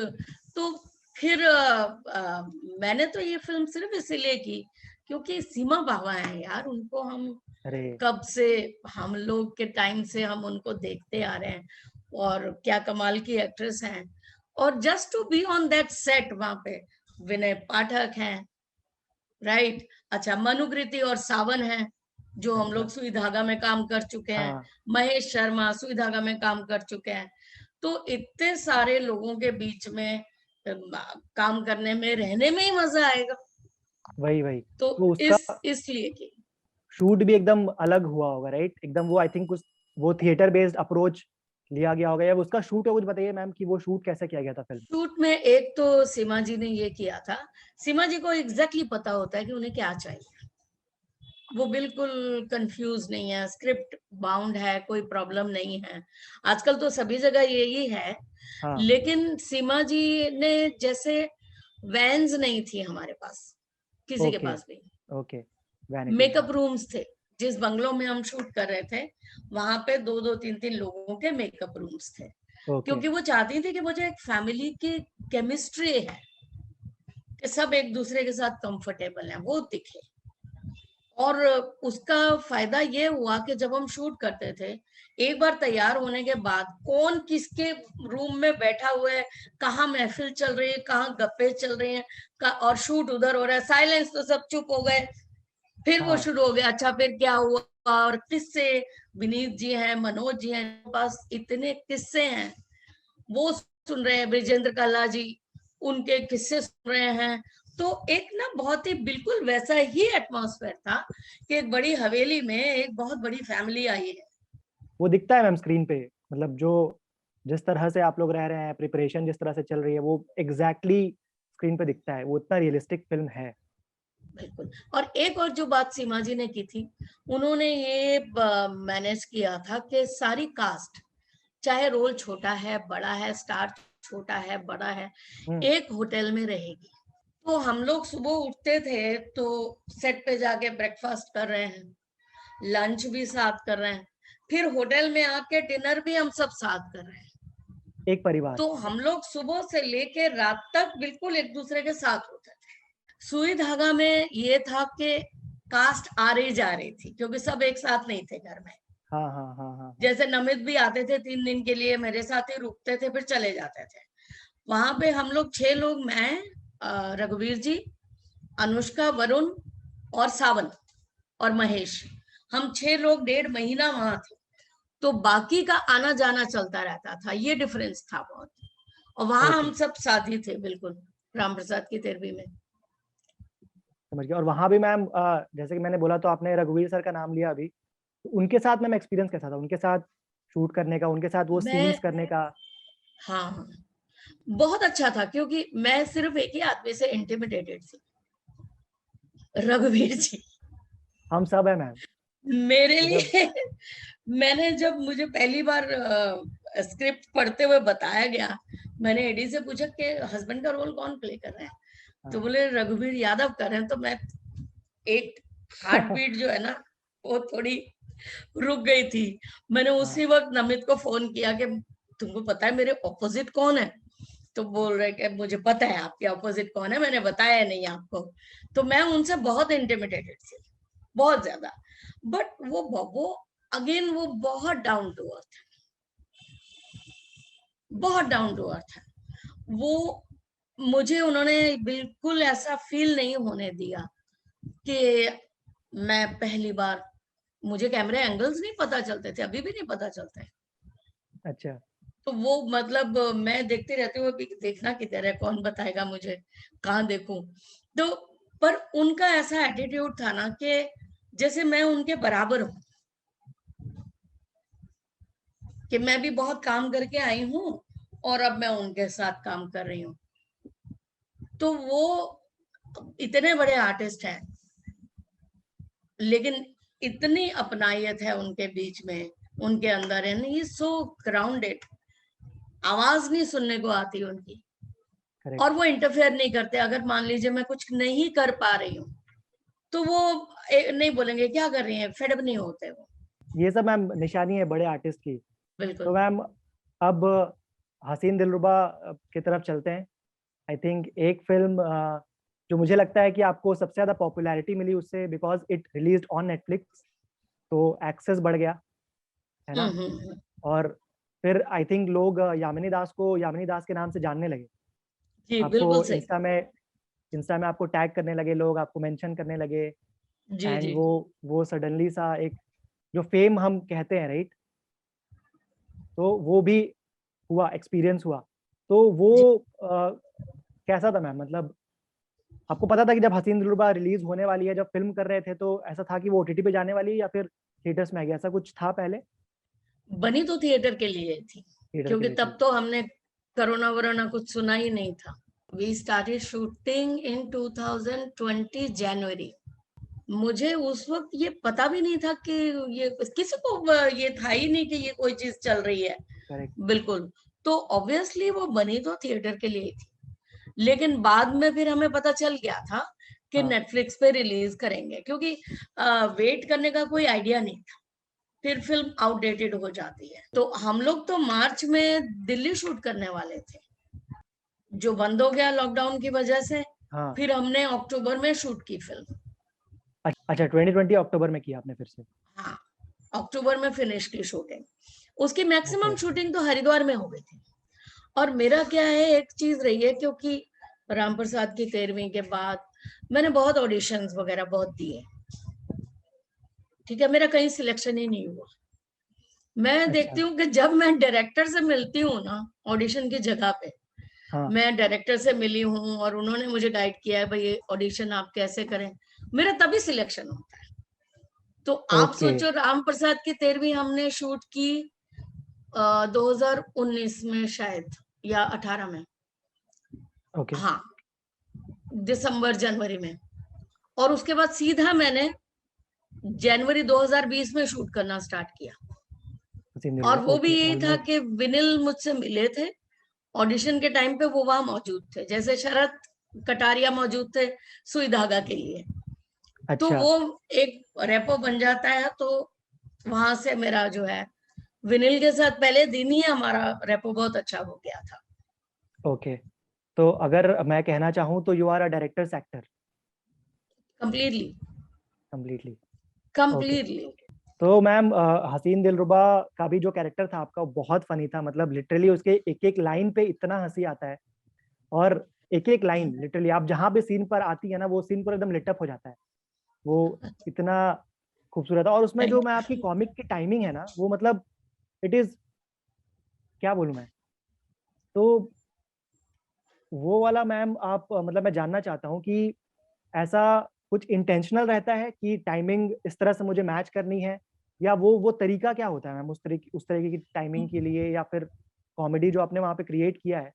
तो फिर मैंने तो ये फिल्म सिर्फ इसीलिए की क्योंकि सीमा बाबा है यार, उनको हम अरे कब से, हम लोग के टाइम से हम उनको देखते आ रहे हैं, और क्या कमाल की एक्ट्रेस हैं। और just to be on that set, वहां पे विनय पाठक हैं, राइट, अच्छा मनुकृति और सावन है जो हम लोग अच्छा। सुई धागा में काम कर चुके हैं, हाँ महेश शर्मा सुई धागा में काम कर चुके हैं। तो इतने सारे लोगों के बीच में काम करने में, रहने में ही मजा आएगा। वही वही। तो तो उसका इसलिए की शूट भी एकदम अलग हुआ होगा, राइट? एकदम वो आई थिंक कुछ वो थिएटर बेस्ड अप्रोच लिया गया होगा, या उसका शूट है, कुछ बताइए मैम कि वो शूट कैसे किया गया था फिल्म। शूट में एक तो सीमा जी ने ये किया था, सीमा जी को एग्जैक्टली पता होता है कि उन्हें क्या चाहिए, वो बिल्कुल कंफ्यूज नहीं है, स्क्रिप्ट बाउंड है, कोई प्रॉब्लम नहीं है। आजकल तो सभी जगह यही है। हाँ। लेकिन सीमा जी ने, जैसे वैन्स नहीं थी हमारे पास, किसी के ओके। पास भी, ओके। वैनिटी, हाँ। मेकअप रूम्स थे। जिस बंगलों में हम शूट कर रहे थे वहां पे 2-2 3-3 लोगों के मेकअप रूम्स थे, ओके। क्योंकि वो चाहती थी कि मुझे एक फैमिली की केमिस्ट्री है, कि सब एक दूसरे के साथ कंफर्टेबल हैं, वो दिखे। और उसका फायदा ये हुआ कि जब हम शूट करते थे, एक बार तैयार होने के बाद कौन किसके रूम में बैठा हुआ है, कहाँ महफिल चल रही है, कहाँ गप्पे चल रहे हैं, और शूट उधर हो रहा है, साइलेंस, तो सब चुप हो गए। फिर वो हाँ शुरू हो गया, अच्छा फिर क्या हुआ, और किस्से, विनीत जी हैं, मनोज जी हैं, पास इतने किस्से हैं, वो सुन रहे हैं, ब्रिजेंद्र कल्ला जी उनके किस्से सुन रहे हैं। तो एक ना बहुत ही बिल्कुल वैसा ही एटमॉस्फेयर था कि एक बड़ी हवेली में एक बहुत बड़ी फैमिली आई है। वो दिखता है मैम स्क्रीन पे, मतलब जो जिस तरह से आप लोग रह रहे हैं, प्रिपरेशन जिस तरह से चल रही है, वो एग्जैक्टली स्क्रीन पे दिखता है, वो इतना रियलिस्टिक फिल्म है। बिल्कुल। और एक और जो बात सीमा जी ने की थी, उन्होंने ये मैनेज किया था कि सारी कास्ट, चाहे रोल छोटा है बड़ा है, स्टार छोटा है बड़ा है, हम्म। एक होटल में रहेगी। तो हम लोग सुबह उठते थे तो सेट पे जाके ब्रेकफास्ट कर रहे हैं, लंच भी साथ कर रहे हैं, फिर होटल में आके डिनर भी हम सब साथ कर रहे हैं। एक परिवार। तो हम लोग सुबह से लेके रात तक बिल्कुल एक दूसरे के साथ होते थे। सुई धागा में ये था कि कास्ट आ रही जा रही थी, क्योंकि सब एक साथ नहीं थे घर में। हाँ हाँ हाँ हाँ हाँ। जैसे नमित भी आते थे 3 दिन के लिए, मेरे साथ ही रुकते थे, फिर चले जाते थे। वहां पे हम लोग 6 लोग, मैं, रघुवीर जी, अनुष्का, वरुण और सावन और महेश, हम 6 लोग 1.5 महीना वहां थे। तो बाकी का आना जाना चलता रहता था, ये डिफरेंस था बहुत। और वहां ओके। हम सब साथी थे बिल्कुल, राम प्रसाद की तेरवी में। समझ गया। और वहां भी मैम जैसे कि मैंने बोला, तो आपने रघुवीर सर का नाम लिया अभी, तो उनके साथ मैम एक्सपीरियंस कैसा था, उनके साथ शूट करने का, उनके साथ वो सीन्स मैं, करने का? हाँ हाँ, बहुत अच्छा था, क्योंकि मैं सिर्फ एक ही आदमी से इंटिमिडेटेड थी, रघुवीर जी। हम सब है मैम। मेरे जब लिए मैंने, जब मुझे पहली बार स्क्रिप्ट पढ़ते हुए बताया गया, मैंने एडी से पूछा कि हस्बैंड का रोल कौन प्ले कर रहे हैं, तो हाँ। बोले रघुवीर यादव कर रहे हैं। तो मैं, एक हार्ट बीट जो है ना, वो थोड़ी रुक गई थी। मैंने हाँ। उसी वक्त नमित को फोन किया कि तुमको पता है मेरे ऑपोजिट कौन है? तो बोल रहे कि मुझे पता है आपके ऑपोजिट कौन है, मैंने बताया नहीं आपको। तो मैं उनसे बहुत इंटिमिडेटेड थी, बहुत ज्यादा। बट वो अगेन वो बहुत डाउन टू अर्थ है, बहुत डाउन टू अर्थ है वो। मुझे उन्होंने बिल्कुल ऐसा फील नहीं होने दिया कि मैं पहली बार, मुझे कैमरे एंगल्स नहीं पता चलते थे, अभी भी नहीं पता चलते। अच्छा। तो वो मतलब मैं देखते रहती हूँ कि देखना किधर है, कौन बताएगा मुझे, कहाँ देखूं। तो पर उनका ऐसा एटीट्यूड था ना कि जैसे मैं उनके बराबर हूँ, कि मैं भी बहुत काम करके आई हूँ और अब मैं उनके साथ काम कर रही हूँ। तो वो इतने बड़े आर्टिस्ट हैं, लेकिन इतनी अपनायत है उनके बीच में, उनके अंदर है, ही सो ग्राउंडेड, आवाज नहीं सुनने को आती उनकी। और करेक्ट। वो इंटरफेयर नहीं करते, अगर मान लीजिए मैं कुछ नहीं कर पा रही हूँ तो वो नहीं बोलेंगे क्या कर रही हैं, फेड अप नहीं होते वो। ये सब मैम निशानी है बड़े आर्टिस्ट की। तो बिल्कुल। मैम अब हसीन दिलरुबा की तरफ चलते हैं। आई थिंक एक फिल्म जो मुझे लगता है कि आपको सबसे ज्यादा पॉपुलैरिटी मिली उससे, because it released on Netflix, तो एक्सेस बढ़ गया, है ना। हम्म। और फिर आई थिंक लोग यामिनी दास को यामिनी दास के नाम से जानने लगे। जी आपको बिल्कुल सही। इंस्टा में आपको टैग करने लगे लोग, आपको मेंशन करने लगे। जी एंड जी। वो सडनली सा एक जो फेम हम कहते हैं, राइट, तो वो भी हुआ, एक्सपीरियंस हुआ। तो वो जी कैसा था मैम? मतलब आपको पता था कि जब हसीन दिलरुबा रिलीज होने वाली है, जब फिल्म कर रहे थे, तो ऐसा था कि वो ओटीटी पे जाने वाली है या फिर थिएटर्स में आ गया, ऐसा कुछ था पहले? बनी तो थिएटर के लिए थी, थिएटर के क्योंकि लिए तब थी। तो हमने कोरोना वरोना कुछ सुना ही नहीं था। वी स्टार्टेड शूटिंग इन 2020 जनवरी। मुझे उस वक्त ये पता भी नहीं था कि ये किसी को ये था ही नहीं कि ये कोई चीज चल रही है। करेक्ट। बिल्कुल। तो ऑब्वियसली वो बनी तो थिएटर के लिए ही थी, लेकिन बाद में फिर हमें पता चल गया था कि हाँ। नेटफ्लिक्स पे रिलीज करेंगे, क्योंकि वेट करने का कोई आइडिया नहीं था, फिर फिल्म आउटडेटेड हो जाती है। तो हम लोग तो मार्च में दिल्ली शूट करने वाले थे, जो बंद हो गया लॉकडाउन की वजह से। हाँ। फिर हमने अक्टूबर में शूट की फिल्म। अच्छा, 2020 अक्टूबर में किया आपने फिर से? हाँ, अक्टूबर में फिनिश की शूटिंग। उसकी मैक्सिमम ओके। शूटिंग तो हरिद्वार में हो गई थी। और मेरा क्या है, एक चीज रही है, क्योंकि राम प्रसाद की 13वीं के बाद मैंने बहुत ऑडिशंस वगैरह बहुत दिए, ठीक है, मेरा कहीं सिलेक्शन ही नहीं हुआ। मैं अच्छा। देखती हूँ कि जब मैं डायरेक्टर से मिलती हूँ ना ऑडिशन की जगह पे, हाँ। मैं डायरेक्टर से मिली हूँ और उन्होंने मुझे गाइड किया है, भाई ये ऑडिशन आप कैसे करें, मेरा तभी सिलेक्शन होता है। तो आप ओके। सोचो, राम प्रसाद की 13वीं हमने शूट की 2019 में शायद, या 18 में। ओके। हाँ, दिसंबर जनवरी में। और उसके बाद सीधा मैंने जनवरी 2020 में शूट करना स्टार्ट किया। हसीन और दिलरुबा, वो भी ओके, यही था ऑलमोस्ट। कि विनिल मुझसे मिले थे ऑडिशन के टाइम पे, वो वहां मौजूद थे, जैसे शरद कटारिया मौजूद थे सुई धागा के लिए। तो अच्छा। वो एक रेपो बन जाता है। तो वहां से मेरा जो है, विनिल के साथ पहले दिन ही हमारा रेपो बहुत अच्छा हो गया था। ओके। तो अगर मैं कहना चाहूँ तो you are a directors actor completely. Completely. Okay. Completely. तो मैम हसीन दिलरुबा का भी जो कैरेक्टर था आपका, वो बहुत फनी था। मतलब लिटरली उसके एक एक लाइन पे इतना हंसी आता है, और एक एक लाइन लिटरली आप जहाँ भी सीन पर आती है ना, वो सीन पर एकदम लिटअप हो जाता है। वो इतना खूबसूरत है। और उसमें जो थैंक मैं आपकी कॉमिक की टाइमिंग है ना, वो मतलब इट इज, क्या बोलूं मैं। तो वो वाला मैम आप मतलब मैं जानना चाहता हूँ कि ऐसा कुछ इंटेंशनल रहता है कि टाइमिंग इस तरह से मुझे मैच करनी है, या वो तरीका क्या होता है मैम उस तरीके की टाइमिंग के लिए, या फिर कॉमेडी जो आपने वहाँ पे क्रिएट किया है,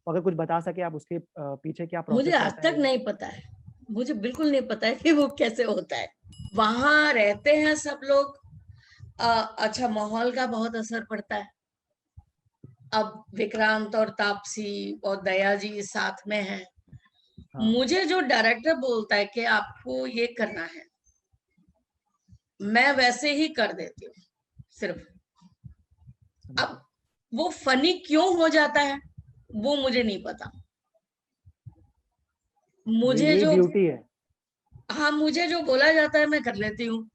अगर कुछ बता सके आप उसके पीछे क्या मुझे प्रोसेस आज रहता तक है? नहीं पता है, मुझे बिल्कुल नहीं पता है कि वो कैसे होता है। वहां रहते हैं सब लोग, अच्छा, माहौल का बहुत असर पड़ता है। अब विक्रांत और तापसी और दया जी साथ में हैं। हाँ। मुझे जो डायरेक्टर बोलता है कि आपको ये करना है, मैं वैसे ही कर देती हूँ सिर्फ। समझ अब गया। वो फनी क्यों हो जाता है, वो मुझे नहीं पता। ये मुझे यही जो, ब्यूटी है। हाँ, मुझे जो बोला जाता है मैं कर लेती हूँ।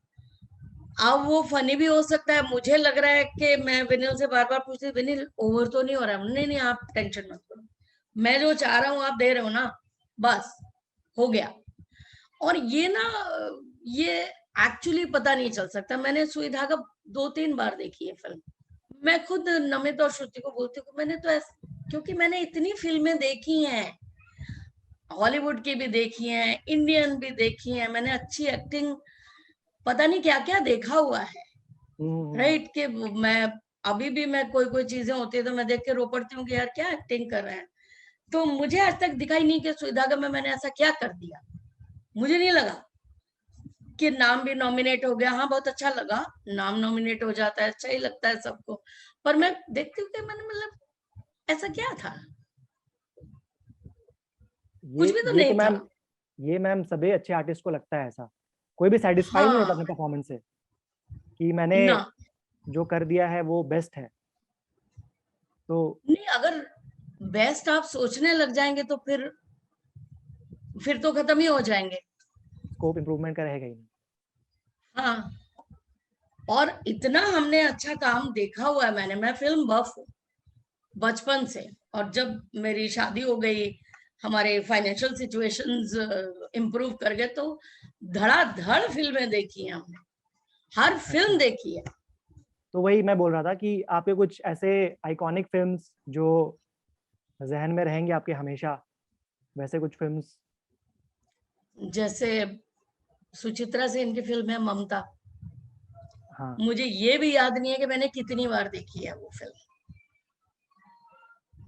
अब वो फनी भी हो सकता है, मुझे लग रहा है कि मैं विनिल से बार बार पूछती, विनिल ओवर तो नहीं हो रहा है? नहीं नहीं, आप टेंशन मत करो, मैं जो चाह रहा हूँ आप दे रहे हो ना, बस हो गया। और ये ना, ये एक्चुअली पता नहीं चल सकता। मैंने सुई धागा 2-3 बार देखी है फिल्म। मैं खुद नमित और श्रुति को बोलती हूँ, मैंने तो क्योंकि मैंने इतनी फिल्में देखी हैं, हॉलीवुड की भी देखी हैं, इंडियन भी देखी हैं, मैंने अच्छी एक्टिंग, पता नहीं क्या क्या देखा हुआ है, हम्म। राइट। कि मैं अभी भी, मैं कोई कोई चीजें होती है तो मैं देख के रो पड़ती हूँ कि यार क्या एक्टिंग कर रहे हैं। तो मुझे आज तक दिखाई नहीं कि सुई धागा में मैंने ऐसा क्या कर दिया। मुझे नहीं लगा कि नाम भी नॉमिनेट हो गया। हाँ, बहुत अच्छा लगा, नाम नॉमिनेट हो जाता है, अच्छा ही लगता है सबको। पर मैं देखती हूँ कि मैंने, मतलब ऐसा क्या था, ये कुछ भी तो ये तो नहीं था। मैम ये मैम सभी अच्छे आर्टिस्ट को लगता है ऐसा, कोई भी सेटिस्फाई नहीं होता हाँ अपने परफॉर्मेंस से कि मैंने ना, जो कर दिया है वो बेस्ट है। तो नहीं अगर बेस्ट आप सोचने लग जाएंगे तो फिर तो खत्म ही हो जाएंगे। स्कोप इम्प्रूवमेंट का रहेगा ही नहीं। हाँ, और इतना हमने अच्छा काम देखा हुआ है। मैं फिल्म बफ हूँ बचपन से, और जब मेरी शादी हो गई, हमारे फाइनेंशियल सिचुएशंस इम्प्रूव कर गए, तो धड़ाधड़ फिल्में देखी हैं हमने, हर फिल्म अच्छा, देखी है। तो वही मैं बोल रहा था कि आपके कुछ ऐसे आइकॉनिक फिल्म्स जो जहन में रहेंगे आपके हमेशा, वैसे कुछ फिल्म्स। जैसे सुचित्रा सेन की फिल्म है ममता, हाँ मुझे ये भी याद नहीं है कि मैंने कितनी बार देखी है वो फिल्म।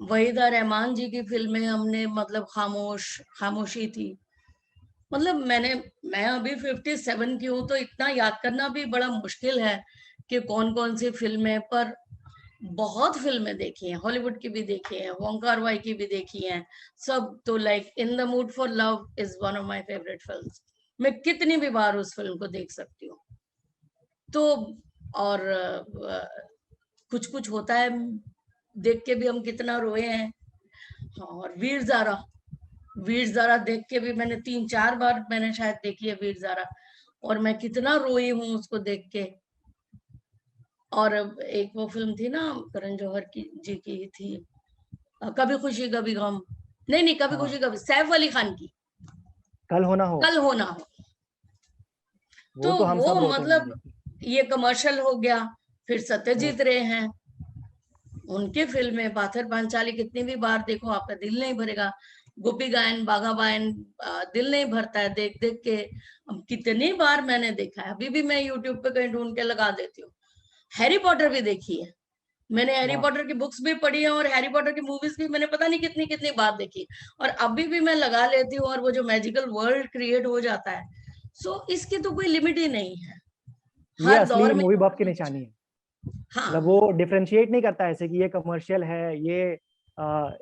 वहीदा रहमान जी की फिल्में हमने, मतलब खामोशी थी, मतलब मैं अभी 57 की हूँ, तो इतना याद करना भी बड़ा मुश्किल है कि कौन कौन सी फिल्में, पर बहुत फिल्में देखी हैं, हॉलीवुड की भी देखी हैं, वोंग कार-वाई की भी देखी हैं, सब। तो like in the mood for love is one of my favourite films. मैं कितनी भी बार उस फिल्म को देख सकती हूँ। तो और कुछ कुछ होता है देख के भी हम कितना रोए हैं। हाँ, और वीर ज़ारा देख के भी मैंने 3-4 बार मैंने शायद देखी है वीर ज़ारा, और मैं कितना रोई हूँ उसको देख के। और एक वो फिल्म थी ना, करण जौहर की जी की थी, कभी खुशी कभी गम, नहीं कभी हाँ, खुशी कभी, सैफ अली खान की कल हो ना हो, कल हो ना हो। तो वो तो हम वो सब रोते हैं मैम मतलब देख के। ये कमर्शियल हो गया। फिर यस। सत्यजीत रे हैं, उनके फिल्में पाथर पांचाली कितनी भी बार देखो आपका दिल नहीं भरेगा। गोपी गायन बाघा बायन, दिल नहीं भरता है देख देख के। अब कितनी बार मैंने देखा है, अभी भी मैं यूट्यूब पे कहीं ढूंढ के लगा देती हूँ। हैरी पॉटर भी देखी है मैंने, हैरी वाह। पॉटर की बुक्स भी पढ़ी है, और हैरी पॉटर की मूवीज भी मैंने पता नहीं कितनी कितनी बार देखी, और अभी भी मैं लगा लेती हूँ, और वो जो मैजिकल वर्ल्ड क्रिएट हो जाता है। सो इसकी तो कोई लिमिट ही नहीं है, ये हर असली दौर में मूवी बफ की कुछ ना कुछ। निशानी है। मतलब हाँ, वो डिफरेंशिएट नहीं करता ऐसे कि ये कमर्शियल है, ये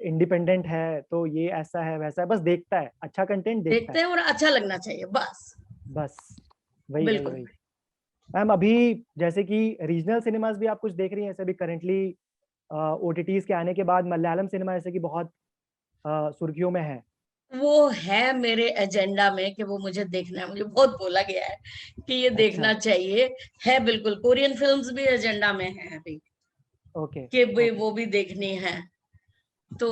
इंडिपेंडेंट है, तो ये ऐसा है वैसा है, बस देखता है, अच्छा कंटेंट देखता देखते है। हैं और अच्छा लगना चाहिए बस। बस वही वही बिल्कुल। वही। मैम अभी जैसे कि रीजनल सिनेमाज भी आप कुछ देख रही हैं ऐसे भी करेंटली, ओटीटीज के आने के बाद मलयालम सिनेमा जैसे कि बहुत सुर्खियों में है। वो है मेरे एजेंडा में कि वो मुझे देखना है, मुझे बहुत बोला गया है कि ये अच्छा। देखना चाहिए। है बिल्कुल, कोरियन फिल्म्स भी एजेंडा में है अभी, ओके कि ओके। वो भी देखनी है। तो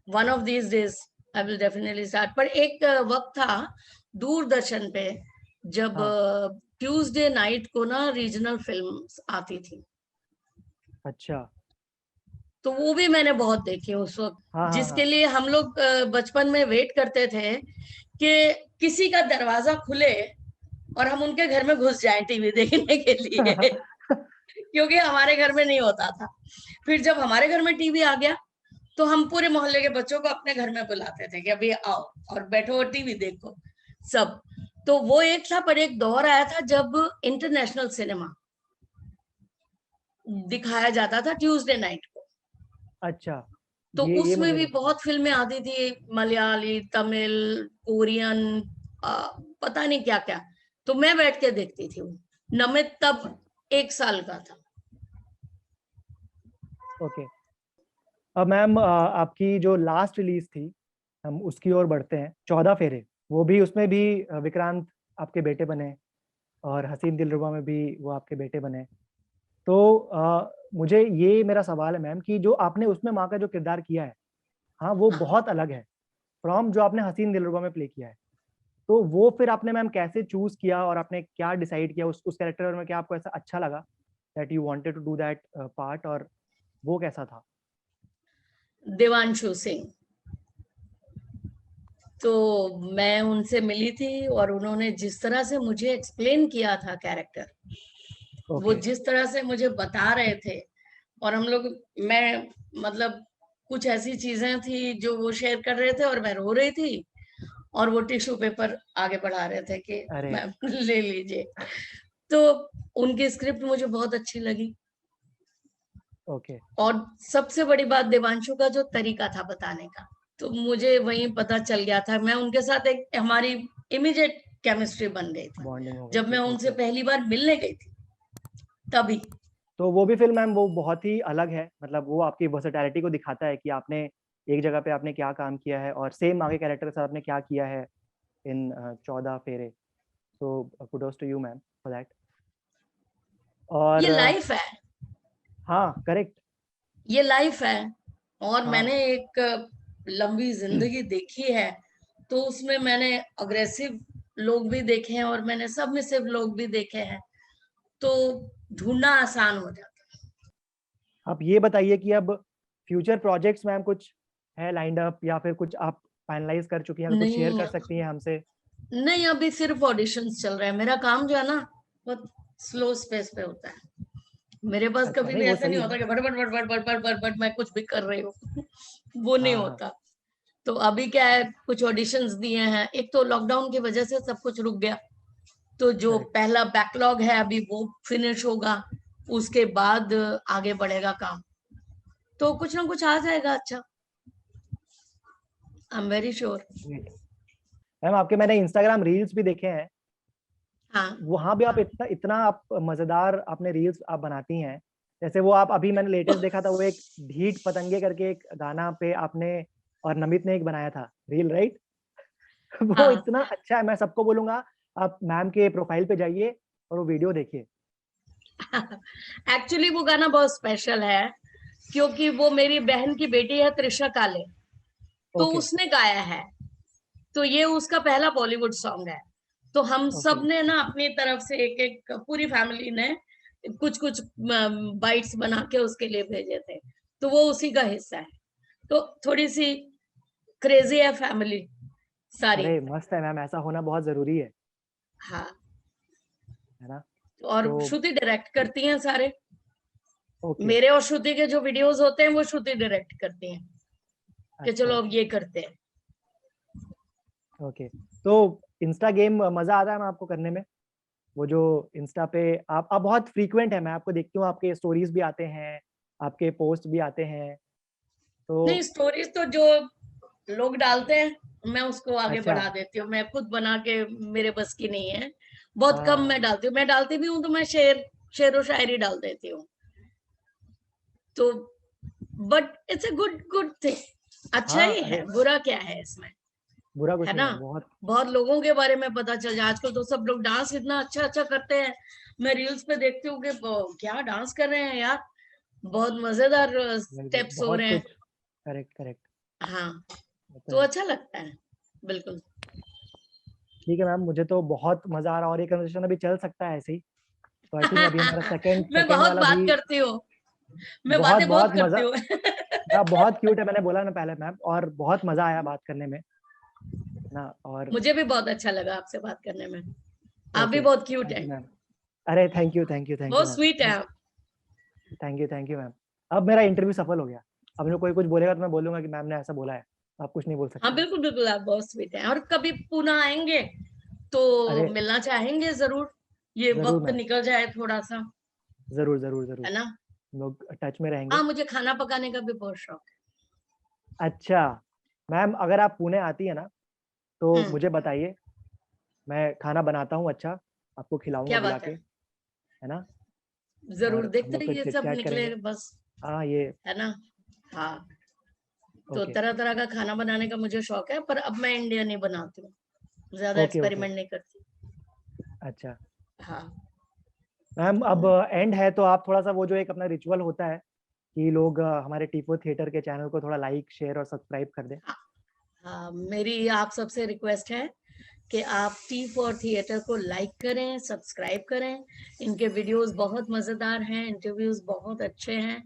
one of these days I will definitely start. पर एक वक्त था दूरदर्शन पे, जब हाँ। ट्यूसडे नाइट को ना रीजनल फिल्म्स आती थी, अच्छा। तो वो भी मैंने बहुत देखी उस वक्त, हाँ हाँ जिसके हाँ। लिए हम लोग बचपन में वेट करते थे कि किसी का दरवाजा खुले और हम उनके घर में घुस जाएं टीवी देखने के लिए, क्योंकि हमारे घर में नहीं होता था। फिर जब हमारे घर में टीवी आ गया, तो हम पूरे मोहल्ले के बच्चों को अपने घर में बुलाते थे कि अभी आओ और बैठो और टीवी देखो सब। तो वो एक था, पर एक दौर आया था जब इंटरनेशनल सिनेमा दिखाया जाता था ट्यूसडे नाइट को। अच्छा, तो ये उसमें मुझे भी नहीं पता। बहुत फिल्में आती थी, मलयाली, तमिल, कोरियन, पता नहीं क्या क्या। तो मैं बैठ के देखती थी वो। नमित तब 1 साल का था। ओके। अब मैम आपकी जो लास्ट रिलीज थी, हम उसकी ओर बढ़ते हैं, 14 फेरे। वो भी, उसमें भी विक्रांत आपके बेटे बने, और हसीन दिलरुबा में भी वो आपके बेटे बने। तो मुझे ये मेरा सवाल है मैम कि जो आपने उसमें माँ का जो किरदार किया है, हाँ वो हाँ, बहुत अलग है फ्रॉम जो आपने हसीन दिलरुबा में प्ले किया है। तो वो फिर आपने मैम कैसे चूज किया, और आपने क्या डिसाइड किया उस कैरेक्टर में, क्या आपको ऐसा अच्छा लगा that you wanted to do that part, और वो कैसा था? देवांशु सिंह। तो मैं उनसे मिली थी, और उन्होंने जिस तरह से मुझे एक्सप्लेन किया था कैरेक्टर, वो ओके। जिस तरह से मुझे बता रहे थे, और हम लोग, मैं, मतलब कुछ ऐसी चीजें थी जो वो शेयर कर रहे थे और मैं रो रही थी, और वो टिश्यू पेपर आगे बढ़ा रहे थे कि अरे। मैम ले लीजिए। तो उनकी स्क्रिप्ट मुझे बहुत अच्छी लगी, ओके। और सबसे बड़ी बात देवांशु का जो तरीका था बताने का, तो मुझे वहीं पता चल गया था, मैं उनके साथ एक हमारी इमीडिएट केमिस्ट्री बन गई थी बॉन्डिंग हो गई जब थी, मैं उनसे okay. पहली बार मिलने गई थी तभी। तो वो भी फिल्म मैम वो बहुत ही अलग है, मतलब वो आपकी वर्सेटैलिटी को दिखाता है कि आपने एक जगह पे आपने क्या काम किया है और सेम आगे कैरेक्टर के साथ आपने क्या किया है इन 14 फेरे। So kudos to you ma'am for that. और ये लाइफ है, हाँ करेक्ट। ये लाइफ है। और हाँ मैंने एक लंबी जिंदगी देखी है, तो उसमें मैंने अग्रेसिव लोग भी देखे हैं और मैंने सबमिसिव लोग भी देखे हैं, तो ढूंढना आसान हो जाता आप ये बताइए कि अब फ्यूचर प्रोजेक्ट्स मैम कुछ है लाइंड अप या फिर कुछ आप फाइनलाइज कर चुकी हैं, है। अगर कुछ शेयर नहीं कर सकती हैं हमसे। नहीं, अभी सिर्फ ऑडिशंस चल रहे हैं। मेरा काम जो है ना बहुत स्लो स्पेस पे होता है। मेरे पास अच्छा कभी नहीं भी वो ऐसा नहीं सही होता है। कि but but but but but but but but मैं कुछ भी कर रही हूँ वो नहीं हाँ हाँ होता। तो अभी क्या है, कुछ ऑडिशंस दिए हैं। एक तो लॉकडाउन की वजह से सब कुछ रुक गया, तो जो करेक्ट। पहला बैकलॉग है अभी वो फिनिश होगा, उसके बाद आगे बढ़ेगा काम। तो कुछ ना कुछ आ जाएगा अच्छा, I am very sure. Ma'am आपके मैंने इंस्टाग्राम रील्स भी देखे हैं, हाँ वहां भी आप इतना इतना आप मजेदार आपने रील्स आप बनाती हैं। जैसे वो आप अभी मैंने लेटेस्ट देखा था, वो एक ढीठ पतंगे करके एक गाना पे आपने और नमित ने एक बनाया था रील, राइट? वो हाँ। इतना अच्छा है, मैं सबको बोलूंगा आप मैम के प्रोफाइल पे जाइए और वो वीडियो देखिए। एक्चुअली वो गाना बहुत स्पेशल है, क्योंकि वो मेरी बहन की बेटी है त्रिशा काले, तो ओके उसने गाया है। तो ये उसका पहला बॉलीवुड सॉन्ग है। तो हम ओके सब ने ना अपनी तरफ से एक एक, पूरी फैमिली ने कुछ कुछ बाइट्स बना के उसके लिए भेजे थे, तो वो उसी का हिस्सा है। तो थोड़ी सी क्रेजी है फैमिली सारी। अरे मस्त है मैम, ऐसा होना बहुत जरूरी हाँ, है ना? और तो श्रुति डायरेक्ट करती हैं सारे। ओके मेरे और श्रुति के जो वीडियोस होते हैं वो श्रुति डायरेक्ट करती हैं कि अच्छा चलो अब अच्छा ये करते हैं। ओके। तो इंस्टा गेम मजा आता है मैम आपको करने में? वो जो इंस्टा पे आप बहुत फ्रीक्वेंट है, मैं आपको देखती हूँ, आपके स्टोरीज भी आते हैं, आपके पोस्ट भी आते हैं। तो नहीं, स्टोरीज तो जो लोग डालते हैं मैं उसको आगे अच्छा बढ़ा देती हूँ, मैं खुद बना के मेरे बस की नहीं है। बहुत कम मैं हाँ डालती हूँ, मैं डालती भी हूँ तो मैं शेर व शायरी डाल देती हूँ। तो but it's a good good thing, अच्छा हाँ ही है, अरे बुरा क्या है इसमें, बुरा कुछ है नहीं ना? है बहुत। बहुत लोगों के बारे में पता चल जाए। आजकल तो सब लोग डांस इतना अच्छा अच्छा करते हैं, मैं रील्स पे देखती हूँ कि क्या डांस कर रहे हैं यार, बहुत मजेदार बिल्कुल स्टेप्स हो बहुत रहे हैं। कुछ। Correct correct. हाँ, वो तो तो है। अच्छा लगता है, बिल्कुल। ठीक है मैम, मुझे तो बहुत मजा आ रहा है और ये कन्वर्सेशन अभी चल सकता है ऐसे ही। तो आई थिंक अभी हमारा सेकंड मैं सेकंड बहुत वाला भी बात करती हूँ, मैं बहुत बातें बहुत बहुत मजा। करती हूँ ना बहुत क्यूट है, मैंने बोला ना पहले मैम, और बहुत मजा आया बात करने में ना। और मुझे भी बहुत अच्छा लगा आपसे बात करने में। आप भी ओके बहुत क्यूट थैंक है, यू मैम। अरे थैंक यू बहुत स्वीट है मैम। आप। Thank you ma'am. अब मेरा इंटरव्यू सफल हो गया। अब जो कोई कुछ बोलेगा तो मैं बोलूंगा कि मैम ने ऐसा बोला है, आप कुछ नहीं बोल हाँ, सकती हैं। बिल्कुल बिल्कुल, आप बहुत स्वीट हैं। और कभी पुणे आएंगे तो अरे मिलना चाहेंगे जरूर, ये जरूर वक्त मैम, निकल जाए थोड़ा सा, जरूर जरूर जरूर। है ना? हम लोग टच में रहेंगे। हाँ, मुझे खाना पकाने का भी बहुत शौक अच्छा मैम, अगर आप पुणे आती है ना है। तो मुझे बताइए, मैं खाना बनाता हूँ अच्छा, आपको खिलाऊंगा क्या बुला बात के, है, है ना? जरूर और हम देखते लोग फिर रहिए, चिट सब चैट निकले करेंगे। बस, हाँ ये है ना? हाँ, तो ओके तरह तरह का खाना बनाने का मुझे शौक है, पर अब मैं इंडियन ही बनाती हूँ, ज्यादा ओके ओके। एक्सपेरिमेंट नहीं करती। अच्छा हाँ। मैम, अब हम्म। एंड है तो आप थोड़ा सा वो जो एक अपना रिचुअल होता है कि लोग हमारे टीपो थिएटर के चैनल को थोड़ा लाइक शेयर और सब्सक्राइब कर दें। हाँ, मेरी आप सबसे रिक्वेस्ट है कि आप टी फॉर थिएटर को लाइक करें, सब्सक्राइब करें। इनके वीडियोस बहुत मजेदार हैं, इंटरव्यूज बहुत अच्छे हैं,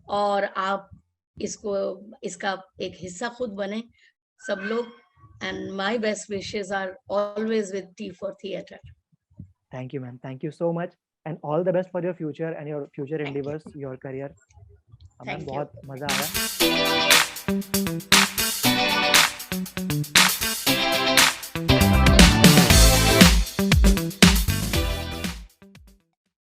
और आप इसको, इसका एक हिस्सा खुद बने सब लोग। And my best wishes are always with T for theatre. Thank you ma'am, thank you so much and all the best for your future and your future thank endeavours, you, your career. Ma'am thank you. बहुत मज़ा आया।